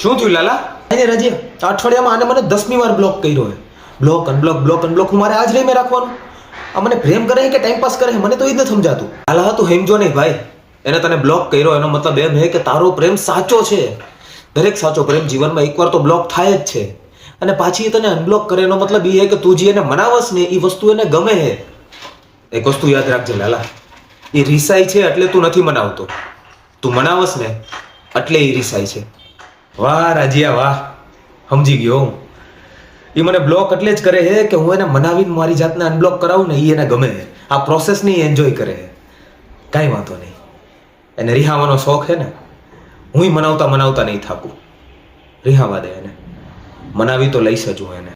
શું થયું લાલા? એને રજી અઠવાડિયામાં આને મને 10મી વાર બ્લોક કર્યો છે. બ્લોક અનબ્લોક હું મારે આજ રહી મેં રાખવાનું. આ મને પ્રેમ કરે કે ટાઈમ પાસ કરે મને તો એ જ નથી સમજાતું. લાલા તું હેમજો નહીં ભાઈ. એને તને બ્લોક કર્યો એનો મતલબ એમ છે કે તારો પ્રેમ સાચો છે. દરેક સાચો પ્રેમ જીવનમાં એકવાર તો બ્લોક થાય જ છે. અને પાછી એ તને અનબ્લોક કરે એનો મતલબ એ છે કે તું જે એને મનાવસ ને એ વસ્તુ એને ગમે છે. એક વસ્તુ યાદ રાખજે લાલા, એ રીસાઈ છે એટલે તું નથી મનાવતો. તું મનાવસ ને એટલે એ રીસાઈ છે. વાહ રાજીયા વાહ, સમજી ગયો હું. એ મને બ્લોક એટલે જ કરે છે કે હું એને મનાવીને મારી જાતને અનબ્લોક કરાવું ને એ એને ગમે છે. આ પ્રોસેસને એન્જોય કરે છે. કાંઈ વાંધો નહીં, એને રિહાવાનો શોખ છે ને, હું મનાવતા નહીં થાકું. રિહાવા દે એને, મનાવી તો લઈશ જ હું એને.